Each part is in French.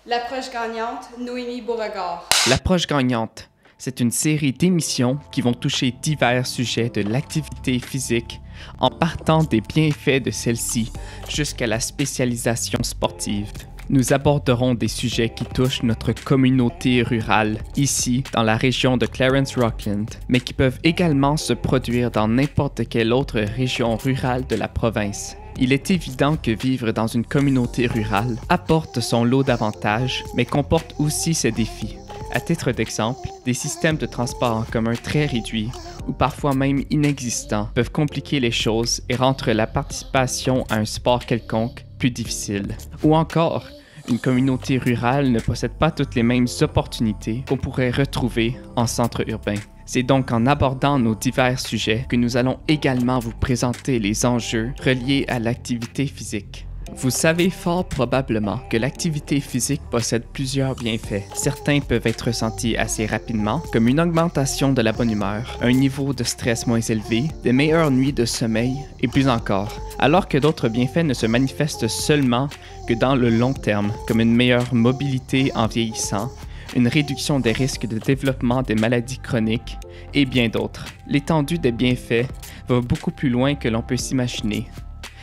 L'approche gagnante, Noémie Beauregard. L'approche gagnante, c'est une série d'émissions qui vont toucher divers sujets de l'activité physique en partant des bienfaits de celle-ci jusqu'à la spécialisation sportive. Nous aborderons des sujets qui touchent notre communauté rurale, ici, dans la région de Clarence-Rockland, mais qui peuvent également se produire dans n'importe quelle autre région rurale de la province. Il est évident que vivre dans une communauté rurale apporte son lot d'avantages, mais comporte aussi ses défis. À titre d'exemple, des systèmes de transport en commun très réduits, ou parfois même inexistants, peuvent compliquer les choses et rendre la participation à un sport quelconque plus difficile. Ou encore, une communauté rurale ne possède pas toutes les mêmes opportunités qu'on pourrait retrouver en centre urbain. C'est donc en abordant nos divers sujets que nous allons également vous présenter les enjeux reliés à l'activité physique. Vous savez fort probablement que l'activité physique possède plusieurs bienfaits. Certains peuvent être ressentis assez rapidement, comme une augmentation de la bonne humeur, un niveau de stress moins élevé, des meilleures nuits de sommeil et plus encore, alors que d'autres bienfaits ne se manifestent seulement que dans le long terme, comme une meilleure mobilité en vieillissant, une réduction des risques de développement des maladies chroniques et bien d'autres. L'étendue des bienfaits va beaucoup plus loin que l'on peut s'imaginer.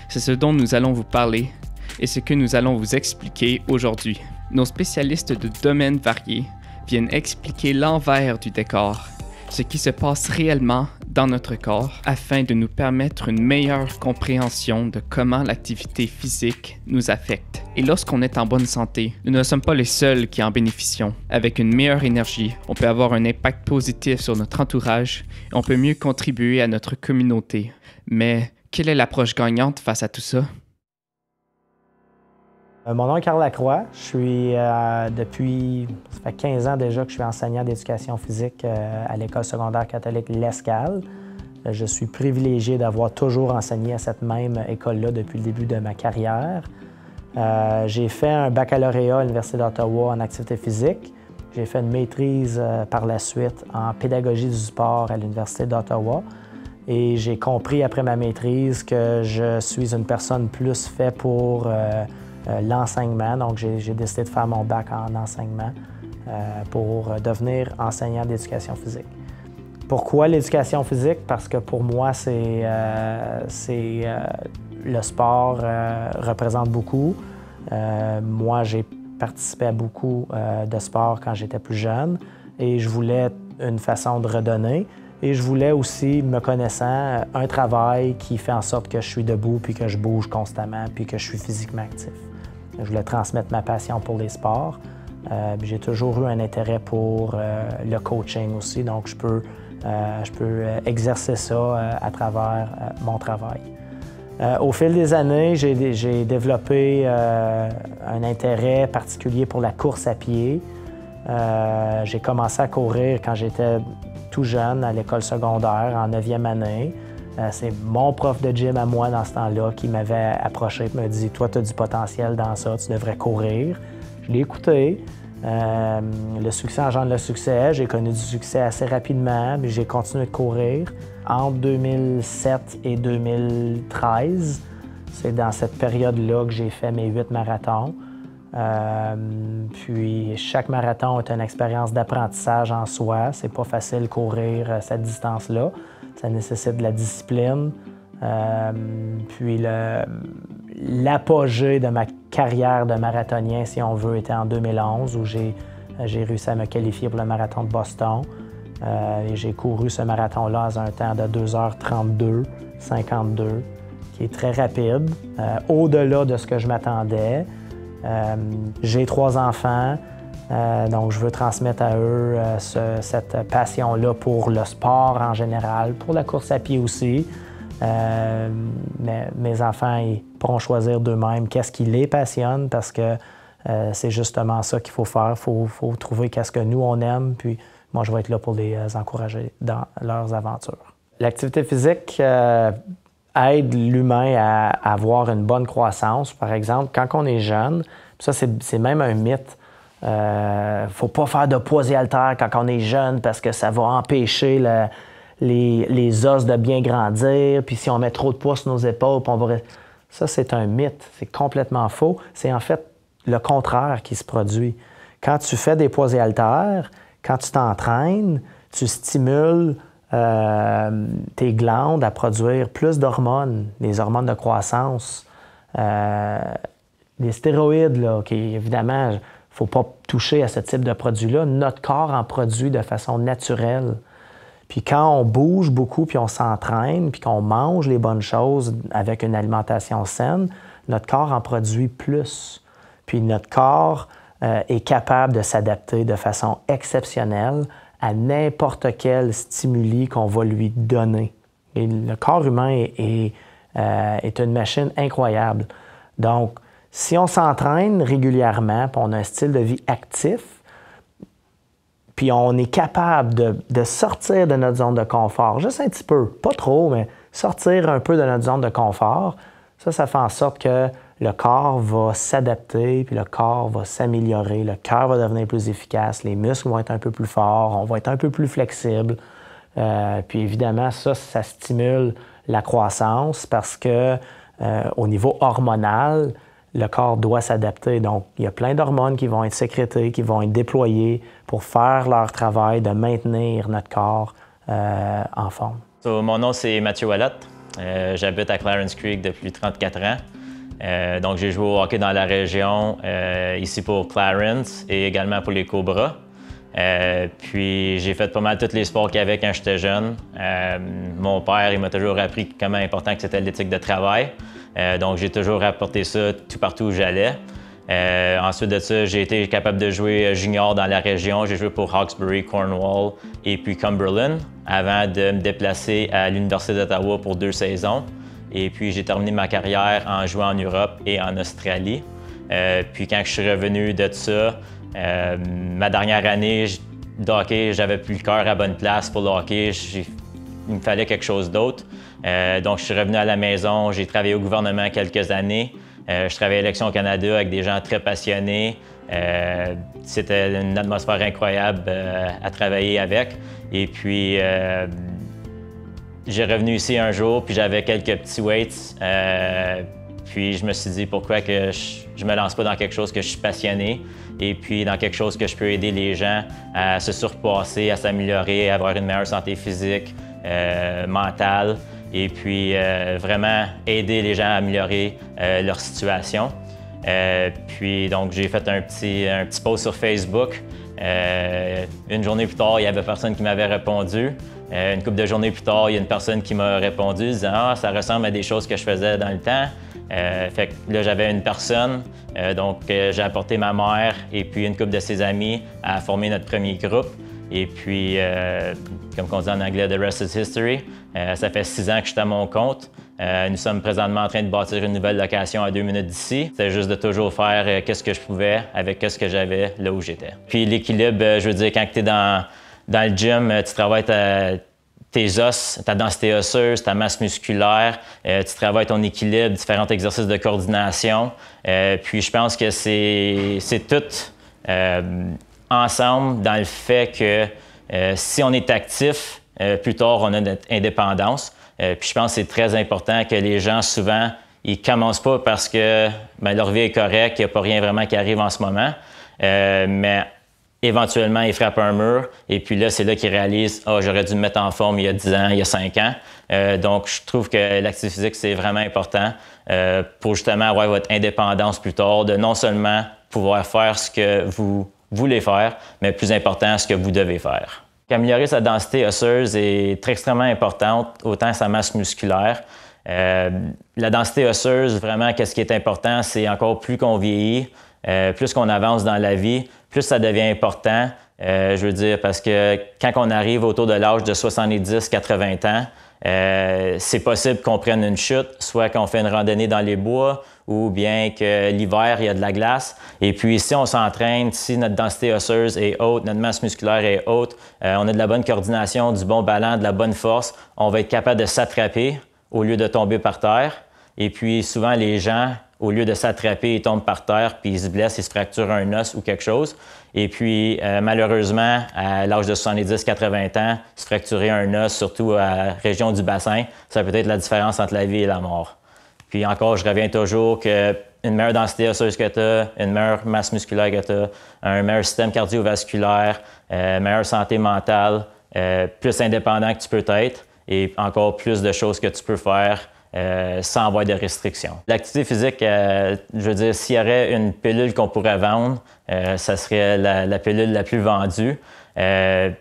C'est ce dont nous allons vous parler et ce que nous allons vous expliquer aujourd'hui. Nos spécialistes de domaines variés viennent expliquer l'envers du décor, ce qui se passe réellement dans notre corps, afin de nous permettre une meilleure compréhension de comment l'activité physique nous affecte. Et lorsqu'on est en bonne santé, nous ne sommes pas les seuls qui en bénéficions. Avec une meilleure énergie, on peut avoir un impact positif sur notre entourage et on peut mieux contribuer à notre communauté. Mais quelle est l'approche gagnante face à tout ça? Mon nom est Carl Lacroix. Je suis ça fait 15 ans déjà que je suis enseignant d'éducation physique à l'École secondaire catholique L'Escale. Je suis privilégié d'avoir toujours enseigné à cette même école-là depuis le début de ma carrière. J'ai fait un baccalauréat à l'Université d'Ottawa en activité physique. J'ai fait une maîtrise par la suite en pédagogie du sport à l'Université d'Ottawa. Et j'ai compris après ma maîtrise que je suis une personne plus faite pour l'enseignement. Donc, j'ai décidé de faire mon bac en enseignement pour devenir enseignant d'éducation physique. Pourquoi l'éducation physique? Parce que pour moi, le sport représente beaucoup. Moi, j'ai participé à beaucoup de sports quand j'étais plus jeune et je voulais une façon de redonner. Et je voulais aussi, me connaissant, un travail qui fait en sorte que je suis debout, puis que je bouge constamment, puis que je suis physiquement actif. Je voulais transmettre ma passion pour les sports. J'ai toujours eu un intérêt pour le coaching aussi, donc je peux exercer ça à travers mon travail. Au fil des années, j'ai développé un intérêt particulier pour la course à pied. J'ai commencé à courir quand j'étais tout jeune, à l'école secondaire, en 9e année. C'est mon prof de gym à moi dans ce temps-là qui m'avait approché et me dit « Toi, tu as du potentiel dans ça, tu devrais courir. » Je l'ai écouté. Le succès engendre le succès. J'ai connu du succès assez rapidement, mais j'ai continué de courir. Entre 2007 et 2013, c'est dans cette période-là que j'ai fait mes 8 marathons. Puis chaque marathon est une expérience d'apprentissage en soi. C'est pas facile de courir cette distance-là. Ça nécessite de la discipline. Puis l'apogée de ma carrière de marathonien, si on veut, était en 2011 où j'ai réussi à me qualifier pour le marathon de Boston. Et j'ai couru ce marathon-là à un temps de 2h32,52, qui est très rapide, au-delà de ce que je m'attendais. J'ai 3 enfants, donc je veux transmettre à eux cette passion-là pour le sport en général, pour la course à pied aussi. Mais mes enfants, ils pourront choisir d'eux-mêmes qu'est-ce qui les passionne parce que c'est justement ça qu'il faut faire. Il faut trouver qu'est-ce que nous, on aime, puis moi, je vais être là pour les encourager dans leurs aventures. L'activité physique aide l'humain à avoir une bonne croissance. Par exemple, quand on est jeune, ça, c'est même un mythe. Faut pas faire de poids et haltères quand on est jeune parce que ça va empêcher les os de bien grandir. Puis si on met trop de poids sur nos épaules, ça, c'est un mythe. C'est complètement faux. C'est en fait le contraire qui se produit. Quand tu fais des poids et haltères, quand tu t'entraînes, tu stimules tes glandes à produire plus d'hormones, les hormones de croissance. Les stéroïdes, là, qui évidemment, il ne faut pas toucher à ce type de produit-là. Notre corps en produit de façon naturelle. Puis quand on bouge beaucoup, puis on s'entraîne, puis qu'on mange les bonnes choses avec une alimentation saine, notre corps en produit plus. Puis notre corps est capable de s'adapter de façon exceptionnelle à n'importe quel stimuli qu'on va lui donner. Et le corps humain est une machine incroyable. Donc, si on s'entraîne régulièrement, puis on a un style de vie actif, puis on est capable de sortir de notre zone de confort, juste un petit peu, pas trop, mais sortir un peu de notre zone de confort, ça fait en sorte que le corps va s'adapter, puis le corps va s'améliorer, le cœur va devenir plus efficace, les muscles vont être un peu plus forts, on va être un peu plus flexible. Puis évidemment, ça stimule la croissance parce que au niveau hormonal, le corps doit s'adapter. Donc, il y a plein d'hormones qui vont être sécrétées, qui vont être déployées pour faire leur travail de maintenir notre corps en forme. Mon nom, c'est Mathieu Wallotte. J'habite à Clarence Creek depuis 34 ans. Donc, j'ai joué au hockey dans la région, ici pour Clarence et également pour les Cobras. Puis, j'ai fait pas mal tous les sports qu'il y avait quand j'étais jeune. Mon père, il m'a toujours appris comment important que c'était l'éthique de travail. Donc, j'ai toujours apporté ça tout partout où j'allais. Ensuite de ça, j'ai été capable de jouer junior dans la région. J'ai joué pour Hawkesbury, Cornwall et puis Cumberland avant de me déplacer à l'Université d'Ottawa pour 2 saisons. Et puis, j'ai terminé ma carrière en jouant en Europe et en Australie. Puis, quand je suis revenu de ça, ma dernière année de hockey, j'avais plus le cœur à bonne place pour le hockey. Il me fallait quelque chose d'autre. Donc, je suis revenu à la maison. J'ai travaillé au gouvernement quelques années. Je travaillais à Élections Canada avec des gens très passionnés. C'était une atmosphère incroyable à travailler avec. Et puis, j'ai revenu ici un jour, puis j'avais quelques petits weights. Puis je me suis dit pourquoi que je me lance pas dans quelque chose que je suis passionné et puis dans quelque chose que je peux aider les gens à se surpasser, à s'améliorer, à avoir une meilleure santé physique, mentale et puis vraiment aider les gens à améliorer leur situation. Puis donc j'ai fait un petit post sur Facebook. Une journée plus tard, il y avait personne qui m'avait répondu. Une couple de journées plus tard, il y a une personne qui m'a répondu disant « Ah, ça ressemble à des choses que je faisais dans le temps. » Fait que là, j'avais une personne, donc j'ai apporté ma mère et puis une couple de ses amis à former notre premier groupe. Et puis, comme on dit en anglais, « The rest is history ». Ça fait 6 ans que je suis à mon compte. Nous sommes présentement en train de bâtir une nouvelle location à 2 minutes d'ici. C'est juste de toujours faire qu'est-ce que je pouvais avec ce que j'avais là où j'étais. Puis l'équilibre, je veux dire, quand tu es dans le gym, tu travailles tes os, ta densité osseuse, ta masse musculaire, tu travailles ton équilibre, différents exercices de coordination. Puis je pense que c'est tout ensemble dans le fait que si on est actif, plus tard on a notre indépendance. Puis je pense que c'est très important que les gens, souvent, ils commencent pas parce que leur vie est correcte, il n'y a pas rien vraiment qui arrive en ce moment. Mais éventuellement, ils frappent un mur et puis là, c'est là qu'ils réalisent « Ah, j'aurais dû me mettre en forme il y a 10 ans, il y a 5 ans. » Donc, je trouve que l'activité physique, c'est vraiment important pour justement avoir votre indépendance plus tard, de non seulement pouvoir faire ce que vous voulez faire, mais plus important, ce que vous devez faire. Améliorer sa densité osseuse est extrêmement importante, autant sa masse musculaire. La densité osseuse, vraiment, qu'est-ce qui est important, c'est encore plus qu'on vieillit, plus qu'on avance dans la vie, plus ça devient important. Je veux dire, parce que quand on arrive autour de l'âge de 70-80 ans, c'est possible qu'on prenne une chute, soit qu'on fait une randonnée dans les bois ou bien que l'hiver, il y a de la glace. Et puis, si on s'entraîne, si notre densité osseuse est haute, notre masse musculaire est haute, on a de la bonne coordination, du bon ballon, de la bonne force, on va être capable de s'attraper au lieu de tomber par terre. Et puis, souvent, les gens, au lieu de s'attraper, ils tombent par terre, puis ils se blessent, ils se fracturent un os ou quelque chose. Et puis, malheureusement, à l'âge de 70-80 ans, se fracturer un os, surtout à la région du bassin, ça peut être la différence entre la vie et la mort. Puis encore, je reviens toujours que une meilleure densité osseuse que tu as, une meilleure masse musculaire que tu as, un meilleur système cardiovasculaire, meilleure santé mentale, plus indépendant que tu peux être et encore plus de choses que tu peux faire sans avoir de restrictions. L'activité physique, je veux dire, s'il y aurait une pilule qu'on pourrait vendre, ça serait la pilule la plus vendue.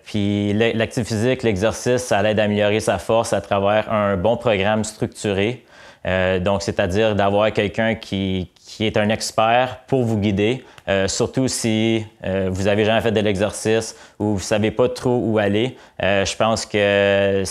Puis l'activité physique, l'exercice, ça l'aide à améliorer sa force à travers un bon programme structuré. Donc, c'est-à-dire d'avoir quelqu'un qui est un expert pour vous guider, surtout si vous n'avez jamais fait de l'exercice ou vous ne savez pas trop où aller. Je pense que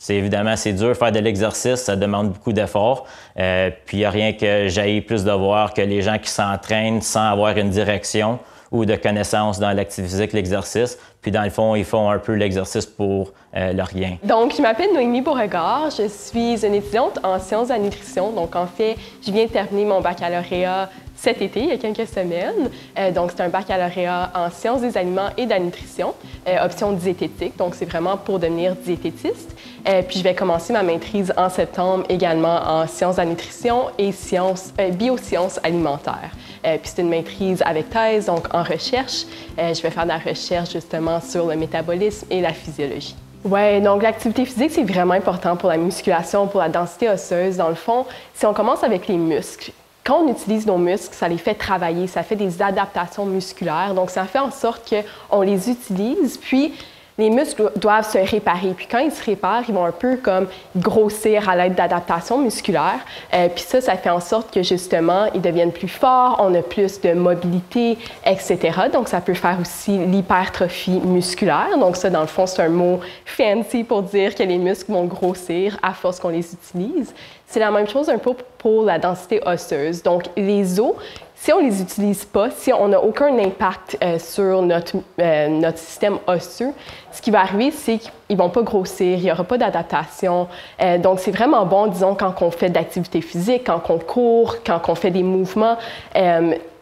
évidemment, c'est dur de faire de l'exercice, ça demande beaucoup d'efforts. Puis, il n'y a rien que j'aille plus de voir que les gens qui s'entraînent sans avoir une direction ou de connaissances dans l'activité physique, l'exercice. Puis, dans le fond, ils font un peu l'exercice pour le rien. Donc, je m'appelle Noémie Beauregard. Je suis une étudiante en sciences de la nutrition. Donc, en fait, je viens de terminer mon baccalauréat cet été, il y a quelques semaines. Donc, c'est un baccalauréat en sciences des aliments et de la nutrition, option diététique. Donc, c'est vraiment pour devenir diététiste. Puis, je vais commencer ma maîtrise en septembre également en sciences de la nutrition et biosciences alimentaires. Puis, c'est une maîtrise avec thèse, donc en recherche. Je vais faire de la recherche justement sur le métabolisme et la physiologie. Oui, donc l'activité physique, c'est vraiment important pour la musculation, pour la densité osseuse. Dans le fond, si on commence avec les muscles, quand on utilise nos muscles, ça les fait travailler, ça fait des adaptations musculaires. Donc, ça fait en sorte qu'on les utilise, puis les muscles doivent se réparer. Puis quand ils se réparent, ils vont un peu comme grossir à l'aide d'adaptations musculaires. Puis ça fait en sorte que justement, ils deviennent plus forts, on a plus de mobilité, etc. Donc, ça peut faire aussi l'hypertrophie musculaire. Donc ça, dans le fond, c'est un mot fancy pour dire que les muscles vont grossir à force qu'on les utilise. C'est la même chose un peu pour la densité osseuse. Donc, les os, si on ne les utilise pas, si on n'a aucun impact sur notre système osseux, ce qui va arriver, c'est qu'ils ne vont pas grossir, il n'y aura pas d'adaptation. Donc, c'est vraiment bon, disons, quand on fait de l'activité physique, quand on court, quand on fait des mouvements,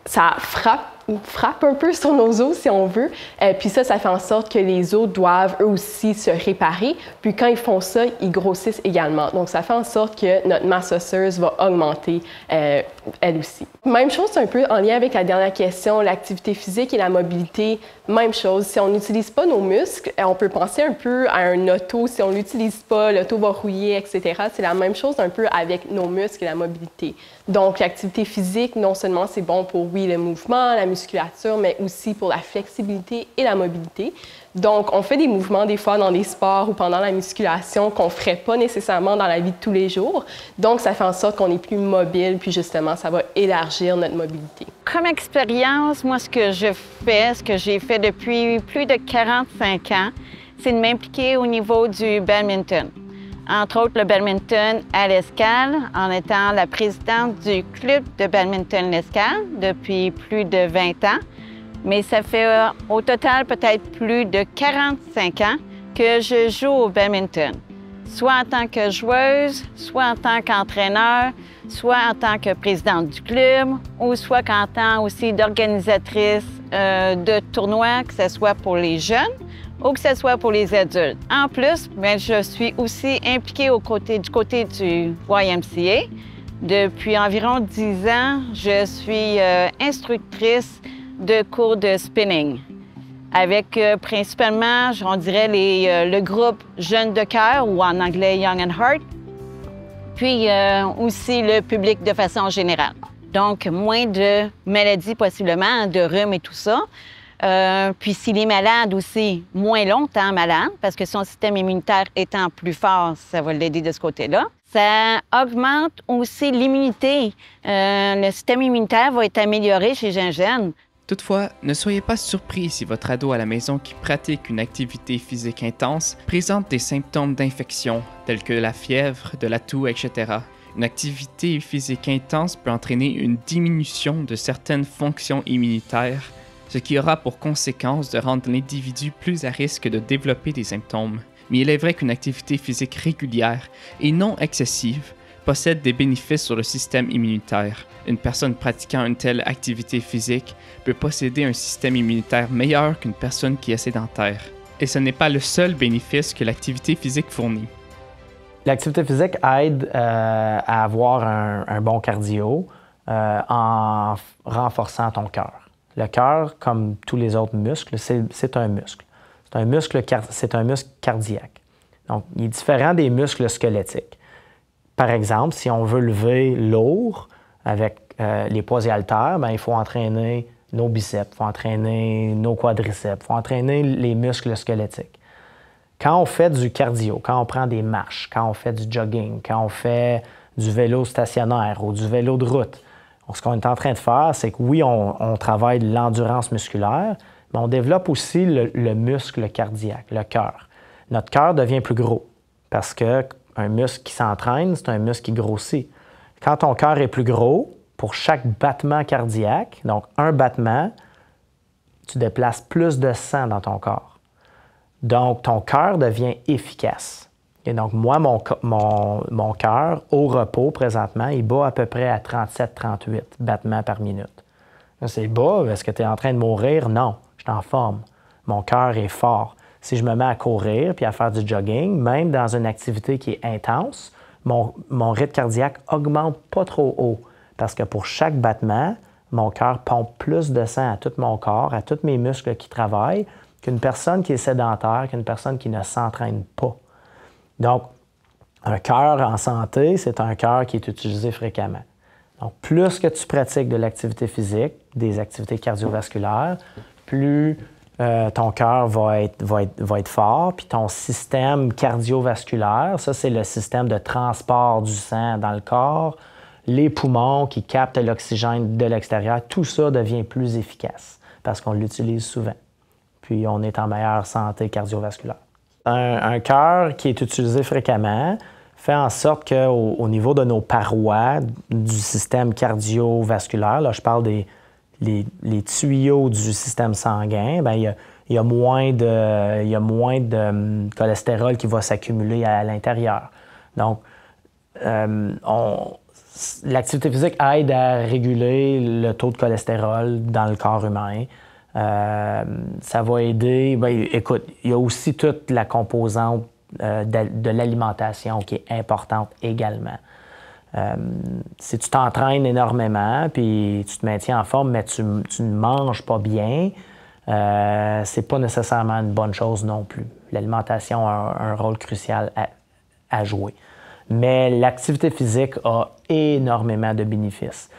ça frappe un peu sur nos os, si on veut. Puis ça fait en sorte que les os doivent, eux aussi, se réparer. Puis quand ils font ça, ils grossissent également. Donc, ça fait en sorte que notre masse osseuse va augmenter, elle aussi. Même chose, un peu en lien avec la dernière question, l'activité physique et la mobilité, même chose. Si on n'utilise pas nos muscles, on peut penser un peu à un auto. Si on ne l'utilise pas, l'auto va rouiller, etc. C'est la même chose un peu avec nos muscles et la mobilité. Donc, l'activité physique, non seulement c'est bon pour, oui, le mouvement, la musculature, mais aussi pour la flexibilité et la mobilité. Donc, on fait des mouvements des fois dans des sports ou pendant la musculation qu'on ne ferait pas nécessairement dans la vie de tous les jours. Donc, ça fait en sorte qu'on est plus mobile, puis justement, ça va élargir notre mobilité. Comme expérience, moi, ce que j'ai fait depuis plus de 45 ans, c'est de m'impliquer au niveau du badminton. Entre autres, le badminton à l'Escale, en étant la présidente du club de badminton l'Escale depuis plus de 20 ans. Mais ça fait au total peut-être plus de 45 ans que je joue au badminton, soit en tant que joueuse, soit en tant qu'entraîneur, soit en tant que présidente du club, ou soit en tant aussi d'organisatrice de tournois, que ce soit pour les jeunes ou que ce soit pour les adultes. En plus, bien, je suis aussi impliquée du côté du YMCA. Depuis environ 10 ans, je suis instructrice de cours de spinning avec principalement, on dirait, le groupe Jeunes de cœur ou en anglais Young and Heart, puis aussi le public de façon générale. Donc, moins de maladies possiblement, de rhume et tout ça. Puis s'il est malade aussi, moins longtemps malade, parce que son système immunitaire étant plus fort, ça va l'aider de ce côté-là. Ça augmente aussi l'immunité. Le système immunitaire va être amélioré chez un jeune. Toutefois, ne soyez pas surpris si votre ado à la maison qui pratique une activité physique intense présente des symptômes d'infection, tels que la fièvre, de la toux, etc. Une activité physique intense peut entraîner une diminution de certaines fonctions immunitaires, ce qui aura pour conséquence de rendre l'individu plus à risque de développer des symptômes. Mais il est vrai qu'une activité physique régulière et non excessive possède des bénéfices sur le système immunitaire. Une personne pratiquant une telle activité physique peut posséder un système immunitaire meilleur qu'une personne qui est sédentaire. Et ce n'est pas le seul bénéfice que l'activité physique fournit. L'activité physique aide à avoir un bon cardio, en renforçant ton cœur. Le cœur, comme tous les autres muscles, c'est un muscle. C'est un muscle cardiaque. Donc, il est différent des muscles squelettiques. Par exemple, si on veut lever lourd avec les poids et haltères, il faut entraîner nos biceps, il faut entraîner nos quadriceps, il faut entraîner les muscles squelettiques. Quand on fait du cardio, quand on prend des marches, quand on fait du jogging, quand on fait du vélo stationnaire ou du vélo de route, ce qu'on est en train de faire, c'est que oui, on travaille l'endurance musculaire, mais on développe aussi le muscle cardiaque, le cœur. Notre cœur devient plus gros parce qu'un muscle qui s'entraîne, c'est un muscle qui grossit. Quand ton cœur est plus gros, pour chaque battement cardiaque, donc un battement, tu déplaces plus de sang dans ton corps. Donc, ton cœur devient efficace. Et donc, moi, mon cœur, au repos, présentement, il bat à peu près à 37-38 battements par minute. C'est bas, est-ce que tu es en train de mourir? Non, je suis en forme. Mon cœur est fort. Si je me mets à courir puis à faire du jogging, même dans une activité qui est intense, mon rythme cardiaque augmente pas trop haut. Parce que pour chaque battement, mon cœur pompe plus de sang à tout mon corps, à tous mes muscles qui travaillent, qu'une personne qui est sédentaire, qu'une personne qui ne s'entraîne pas. Donc, un cœur en santé, c'est un cœur qui est utilisé fréquemment. Donc, plus que tu pratiques de l'activité physique, des activités cardiovasculaires, plus ton cœur va être fort, puis ton système cardiovasculaire, ça, c'est le système de transport du sang dans le corps, les poumons qui captent l'oxygène de l'extérieur, tout ça devient plus efficace parce qu'on l'utilise souvent. Puis, on est en meilleure santé cardiovasculaire. Un cœur qui est utilisé fréquemment fait en sorte qu'au niveau de nos parois du système cardiovasculaire, là, je parle les tuyaux du système sanguin, il y a moins de cholestérol qui va s'accumuler à l'intérieur. Donc, l'activité physique aide à réguler le taux de cholestérol dans le corps humain. Ça va aider. Écoute, il y a aussi toute la composante de l'alimentation qui est importante également. Si tu t'entraînes énormément puis tu te maintiens en forme, mais tu ne manges pas bien, c'est pas nécessairement une bonne chose non plus. L'alimentation a un rôle crucial à jouer. Mais l'activité physique a énormément de bénéfices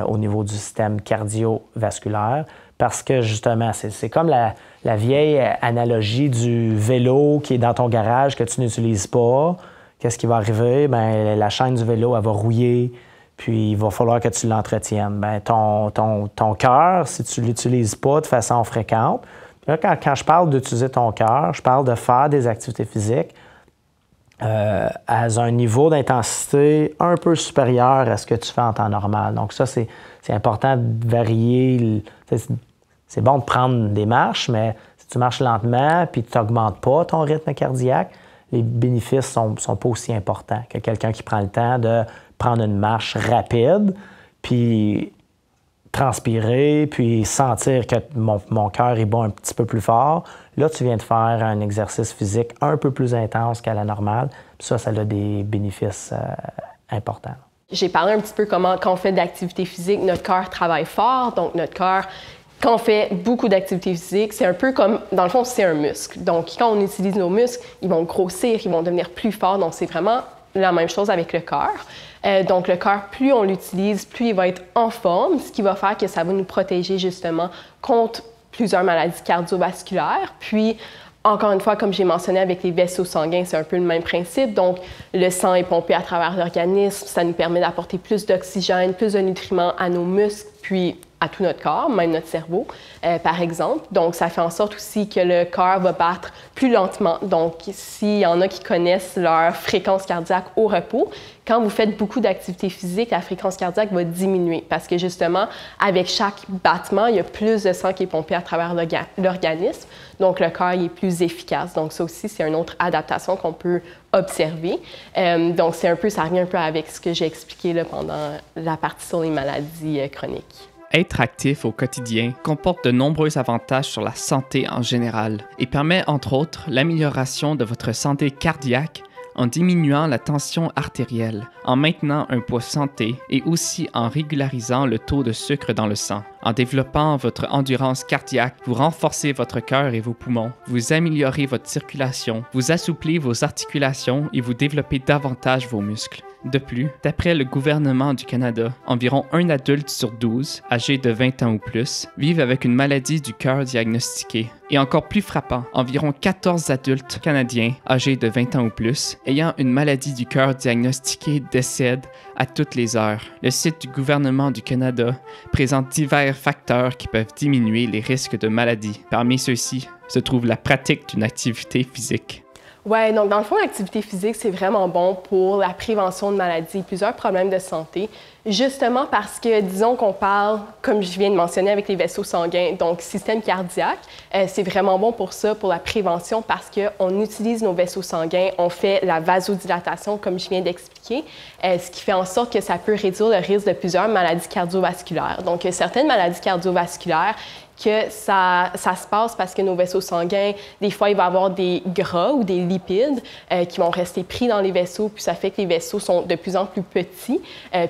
au niveau du système cardiovasculaire parce que, justement, c'est comme la vieille analogie du vélo qui est dans ton garage que tu n'utilises pas. Qu'est-ce qui va arriver? La chaîne du vélo, elle va rouiller, puis il va falloir que tu l'entretiennes. Ton cœur, si tu ne l'utilises pas de façon fréquente, là, quand je parle d'utiliser ton cœur, je parle de faire des activités physiques à un niveau d'intensité un peu supérieur à ce que tu fais en temps normal. Donc ça, c'est important de varier. C'est bon de prendre des marches, mais si tu marches lentement puis tu n'augmentes pas ton rythme cardiaque, les bénéfices sont pas aussi importants que quelqu'un qui prend le temps de prendre une marche rapide puis transpirer, puis sentir que mon cœur est bon un petit peu plus fort. Là, tu viens de faire un exercice physique un peu plus intense qu'à la normale. Puis ça a des bénéfices importants. J'ai parlé un petit peu comment, quand on fait de l'activité physique, notre cœur travaille fort. Donc, notre cœur, quand on fait beaucoup d'activité physique, c'est un peu comme, dans le fond, c'est un muscle. Donc, quand on utilise nos muscles, ils vont grossir, ils vont devenir plus forts. Donc, c'est vraiment la même chose avec le cœur. Donc, le cœur, plus on l'utilise, plus il va être en forme, ce qui va faire que ça va nous protéger justement contre plusieurs maladies cardiovasculaires. Puis, encore une fois, comme j'ai mentionné avec les vaisseaux sanguins, c'est un peu le même principe. Donc, le sang est pompé à travers l'organisme, ça nous permet d'apporter plus d'oxygène, plus de nutriments à nos muscles, puis à tout notre corps, même notre cerveau, par exemple. Donc, ça fait en sorte aussi que le cœur va battre plus lentement. Donc, s'il y en a qui connaissent leur fréquence cardiaque au repos, quand vous faites beaucoup d'activité physique, la fréquence cardiaque va diminuer parce que justement, avec chaque battement, il y a plus de sang qui est pompé à travers l'organisme. Donc, le cœur est plus efficace. Donc, ça aussi, c'est une autre adaptation qu'on peut observer. Donc, ça revient un peu avec ce que j'ai expliqué là, pendant la partie sur les maladies chroniques. Être actif au quotidien comporte de nombreux avantages sur la santé en général et permet entre autres l'amélioration de votre santé cardiaque en diminuant la tension artérielle, en maintenant un poids santé et aussi en régularisant le taux de sucre dans le sang. En développant votre endurance cardiaque, vous renforcez votre cœur et vos poumons, vous améliorez votre circulation, vous assouplez vos articulations et vous développez davantage vos muscles. De plus, d'après le gouvernement du Canada, environ 1 adulte sur 12, âgé de 20 ans ou plus, vivent avec une maladie du cœur diagnostiquée. Et encore plus frappant, environ 14 adultes canadiens âgés de 20 ans ou plus, ayant une maladie du cœur diagnostiquée décèdent à toutes les heures. Le site du gouvernement du Canada présente divers facteurs qui peuvent diminuer les risques de maladie. Parmi ceux-ci se trouve la pratique d'une activité physique. Oui, donc dans le fond, l'activité physique, c'est vraiment bon pour la prévention de maladies, plusieurs problèmes de santé, justement parce que, disons qu'on parle, comme je viens de mentionner, avec les vaisseaux sanguins, donc système cardiaque, c'est vraiment bon pour ça, pour la prévention, parce qu'on utilise nos vaisseaux sanguins, on fait la vasodilatation, comme je viens d'expliquer, ce qui fait en sorte que ça peut réduire le risque de plusieurs maladies cardiovasculaires. Donc, certaines maladies cardiovasculaires, que ça se passe parce que nos vaisseaux sanguins, des fois, il va y avoir des gras ou des lipides qui vont rester pris dans les vaisseaux, puis ça fait que les vaisseaux sont de plus en plus petits,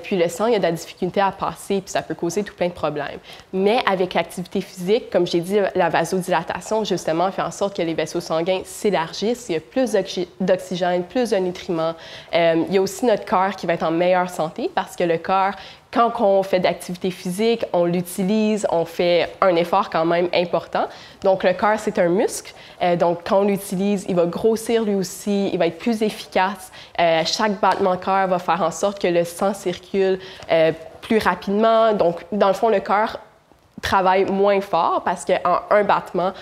puis le sang, il y a de la difficulté à passer, puis ça peut causer tout plein de problèmes. Mais avec l'activité physique, comme j'ai dit, la vasodilatation, justement, fait en sorte que les vaisseaux sanguins s'élargissent, il y a plus d'oxygène, plus de nutriments. Il y a aussi notre cœur qui va être en meilleure santé parce que le cœur, quand on fait d'activité physique, on l'utilise, on fait un effort quand même important. Donc, le cœur, c'est un muscle. Donc, quand on l'utilise, il va grossir lui aussi, il va être plus efficace. Chaque battement de cœur va faire en sorte que le sang circule plus rapidement. Donc, dans le fond, le cœur travaille moins fort parce qu'en un battement,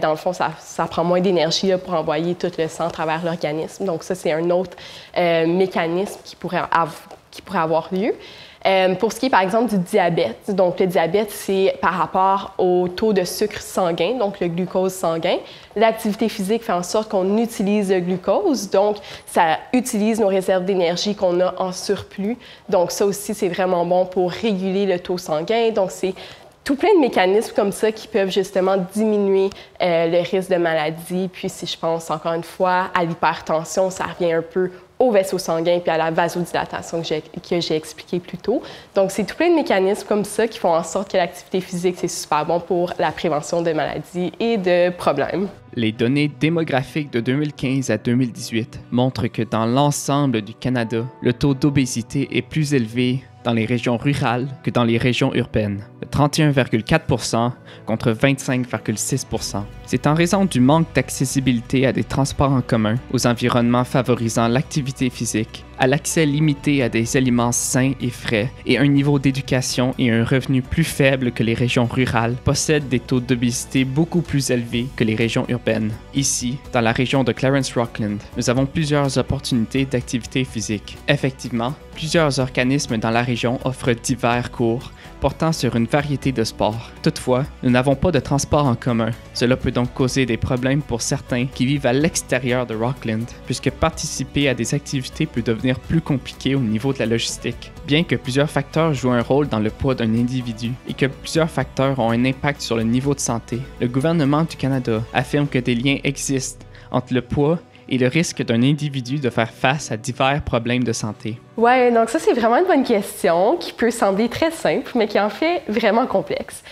dans le fond, ça prend moins d'énergie pour envoyer tout le sang à travers l'organisme. Donc, ça, c'est un autre mécanisme qui pourrait avoir lieu. Pour ce qui est, par exemple, du diabète, donc le diabète, c'est par rapport au taux de sucre sanguin, donc le glucose sanguin. L'activité physique fait en sorte qu'on utilise le glucose, donc ça utilise nos réserves d'énergie qu'on a en surplus. Donc ça aussi, c'est vraiment bon pour réguler le taux sanguin. Donc c'est tout plein de mécanismes comme ça qui peuvent justement diminuer le risque de maladie. Puis si je pense encore une fois à l'hypertension, ça revient un peu aux vaisseaux sanguins puis à la vasodilatation que j'ai expliqué plus tôt. Donc, c'est tout plein de mécanismes comme ça qui font en sorte que l'activité physique, c'est super bon pour la prévention de maladies et de problèmes. Les données démographiques de 2015 à 2018 montrent que dans l'ensemble du Canada, le taux d'obésité est plus élevé dans les régions rurales que dans les régions urbaines, de 31,4 % contre 25,6 %. C'est en raison du manque d'accessibilité à des transports en commun, aux environnements favorisant l'activité physique, à l'accès limité à des aliments sains et frais, et un niveau d'éducation et un revenu plus faible que les régions rurales, possèdent des taux d'obésité beaucoup plus élevés que les régions urbaines. Ici, dans la région de Clarence-Rockland, nous avons plusieurs opportunités d'activité physique. Effectivement, plusieurs organismes dans la région offrent divers cours portant sur une variété de sports. Toutefois, nous n'avons pas de transport en commun. Cela peut donc causer des problèmes pour certains qui vivent à l'extérieur de Rockland, puisque participer à des activités peut devenir plus compliqué au niveau de la logistique. Bien que plusieurs facteurs jouent un rôle dans le poids d'un individu et que plusieurs facteurs ont un impact sur le niveau de santé, le gouvernement du Canada affirme que des liens existent entre le poids et le risque d'un individu de faire face à divers problèmes de santé. Oui, donc ça, c'est vraiment une bonne question qui peut sembler très simple, mais qui est en fait vraiment complexe.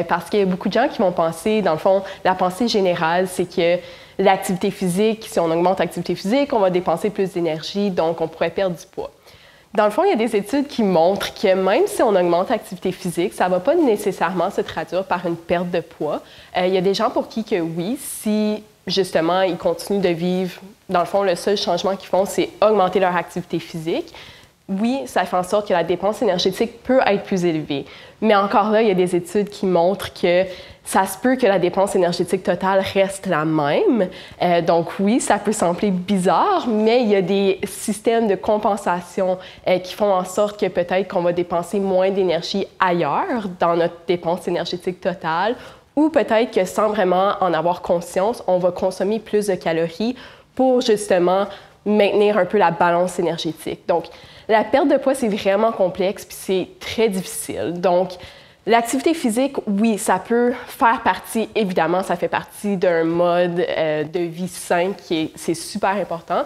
Parce qu'il y a beaucoup de gens qui vont penser, dans le fond, la pensée générale, c'est que l'activité physique, si on augmente l'activité physique, on va dépenser plus d'énergie, donc on pourrait perdre du poids. Dans le fond, il y a des études qui montrent que même si on augmente l'activité physique, ça ne va pas nécessairement se traduire par une perte de poids. Il y a des gens pour qui que oui, si justement, ils continuent de vivre. Dans le fond, le seul changement qu'ils font, c'est augmenter leur activité physique. Oui, ça fait en sorte que la dépense énergétique peut être plus élevée. Mais encore là, il y a des études qui montrent que ça se peut que la dépense énergétique totale reste la même. Donc oui, ça peut sembler bizarre, mais il y a des systèmes de compensation qui font en sorte que peut-être qu'on va dépenser moins d'énergie ailleurs dans notre dépense énergétique totale, ou peut-être que sans vraiment en avoir conscience, on va consommer plus de calories pour justement maintenir un peu la balance énergétique. Donc, la perte de poids, c'est vraiment complexe puis c'est très difficile. Donc, l'activité physique, oui, ça peut faire partie, évidemment, ça fait partie d'un mode de vie sain c'est super important.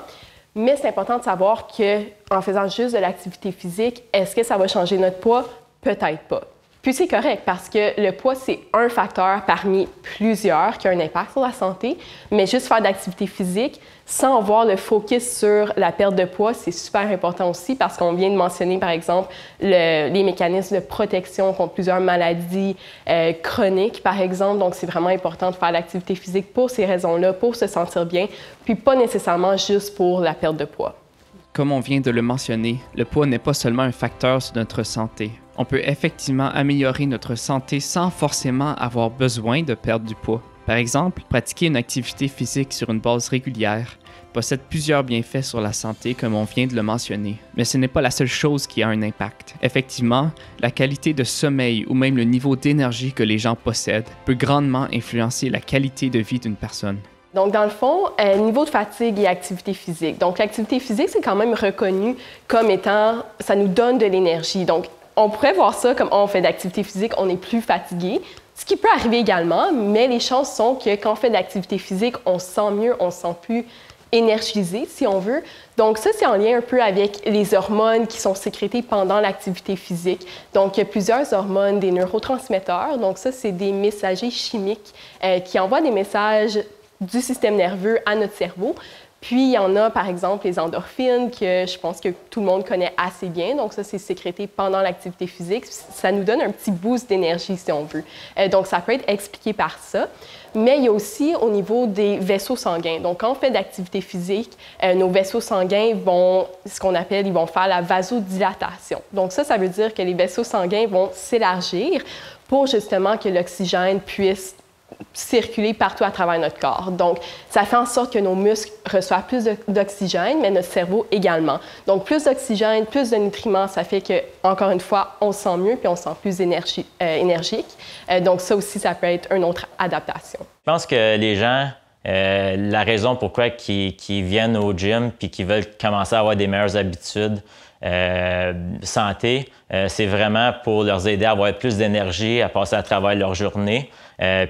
Mais c'est important de savoir qu'en faisant juste de l'activité physique, est-ce que ça va changer notre poids? Peut-être pas. Puis c'est correct parce que le poids, c'est un facteur parmi plusieurs qui a un impact sur la santé, mais juste faire de l'activité physique sans avoir le focus sur la perte de poids, c'est super important aussi parce qu'on vient de mentionner, par exemple, les mécanismes de protection contre plusieurs maladies chroniques, par exemple. Donc, c'est vraiment important de faire de l'activité physique pour ces raisons-là, pour se sentir bien, puis pas nécessairement juste pour la perte de poids. Comme on vient de le mentionner, le poids n'est pas seulement un facteur sur notre santé. On peut effectivement améliorer notre santé sans forcément avoir besoin de perdre du poids. Par exemple, pratiquer une activité physique sur une base régulière possède plusieurs bienfaits sur la santé comme on vient de le mentionner, mais ce n'est pas la seule chose qui a un impact. Effectivement, la qualité de sommeil ou même le niveau d'énergie que les gens possèdent peut grandement influencer la qualité de vie d'une personne. Donc, dans le fond, niveau de fatigue et activité physique. Donc, l'activité physique, c'est quand même reconnu comme étant, ça nous donne de l'énergie. Donc, on pourrait voir ça comme on fait d'activité physique, on est plus fatigué, ce qui peut arriver également, mais les chances sont que quand on fait de l'activité physique, on se sent mieux, on se sent plus énergisé, si on veut. Donc ça, c'est en lien un peu avec les hormones qui sont sécrétées pendant l'activité physique. Donc, il y a plusieurs hormones, des neurotransmetteurs. Donc ça, c'est des messagers chimiques qui envoient des messages du système nerveux à notre cerveau. Puis, il y en a, par exemple, les endorphines, que je pense que tout le monde connaît assez bien. Donc, ça, c'est sécrété pendant l'activité physique. Ça nous donne un petit boost d'énergie, si on veut. Donc, ça peut être expliqué par ça. Mais il y a aussi au niveau des vaisseaux sanguins. Donc, quand on fait d'activité physique, nos vaisseaux sanguins vont, ce qu'on appelle, ils vont faire la vasodilatation. Donc, ça veut dire que les vaisseaux sanguins vont s'élargir pour justement que l'oxygène puisse circuler partout à travers notre corps. Donc, ça fait en sorte que nos muscles reçoivent plus d'oxygène, mais notre cerveau également. Donc, plus d'oxygène, plus de nutriments, ça fait que, encore une fois, on se sent mieux puis on se sent plus énergique. Donc, ça aussi, ça peut être une autre adaptation. Je pense que les gens, la raison pourquoi ils viennent au gym puis qu'ils veulent commencer à avoir des meilleures habitudes santé, c'est vraiment pour leur aider à avoir plus d'énergie, à passer à travers leur journée.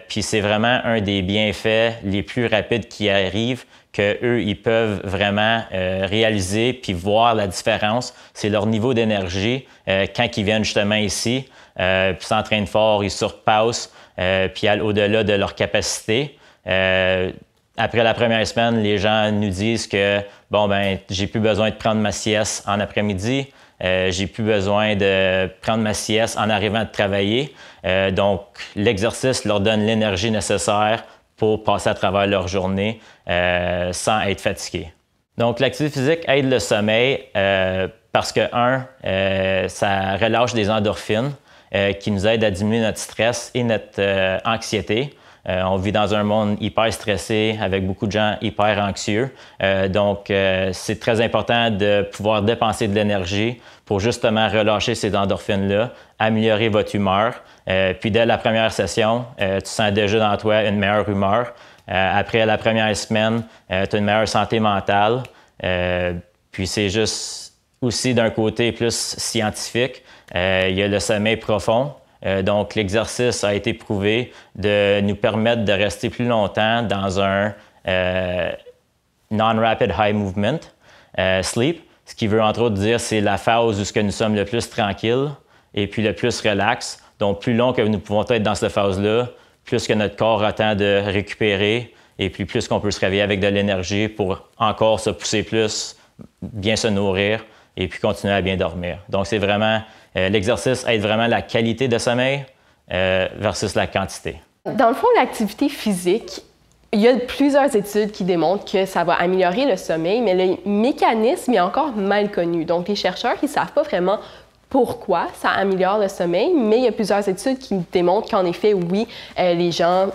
Puis c'est vraiment un des bienfaits les plus rapides qui arrivent, qu'eux, ils peuvent vraiment réaliser puis voir la différence. C'est leur niveau d'énergie quand ils viennent justement ici, puis s'entraînent fort, ils surpassent, puis allent au-delà de leur capacité. Après la première semaine, les gens nous disent que bon, ben, j'ai plus besoin de prendre ma sieste en après-midi, j'ai plus besoin de prendre ma sieste en arrivant de travailler. Donc, l'exercice leur donne l'énergie nécessaire pour passer à travers leur journée sans être fatigué. Donc, l'activité physique aide le sommeil parce que, ça relâche des endorphines qui nous aident à diminuer notre stress et notre anxiété. On vit dans un monde hyper stressé avec beaucoup de gens hyper anxieux. Donc, c'est très important de pouvoir dépenser de l'énergie pour justement relâcher ces endorphines-là, améliorer votre humeur. Puis, dès la première session, tu sens déjà dans toi une meilleure humeur. Après la première semaine, tu as une meilleure santé mentale. Puis, c'est juste aussi d'un côté plus scientifique. Il y a le sommeil profond. Donc, l'exercice a été prouvé de nous permettre de rester plus longtemps dans un non-rapid high movement sleep, ce qui veut entre autres dire c'est la phase où nous sommes le plus tranquille et puis le plus relax. Donc, plus long que nous pouvons être dans cette phase-là, plus que notre corps a le temps de récupérer et puis plus qu'on peut se réveiller avec de l'énergie pour encore se pousser plus, bien se nourrir et puis continuer à bien dormir. Donc, c'est vraiment... l'exercice aide vraiment la qualité de sommeil versus la quantité. Dans le fond, l'activité physique, il y a plusieurs études qui démontrent que ça va améliorer le sommeil, mais le mécanisme est encore mal connu. Donc, les chercheurs, ils ne savent pas vraiment pourquoi ça améliore le sommeil, mais il y a plusieurs études qui démontrent qu'en effet, oui, les gens...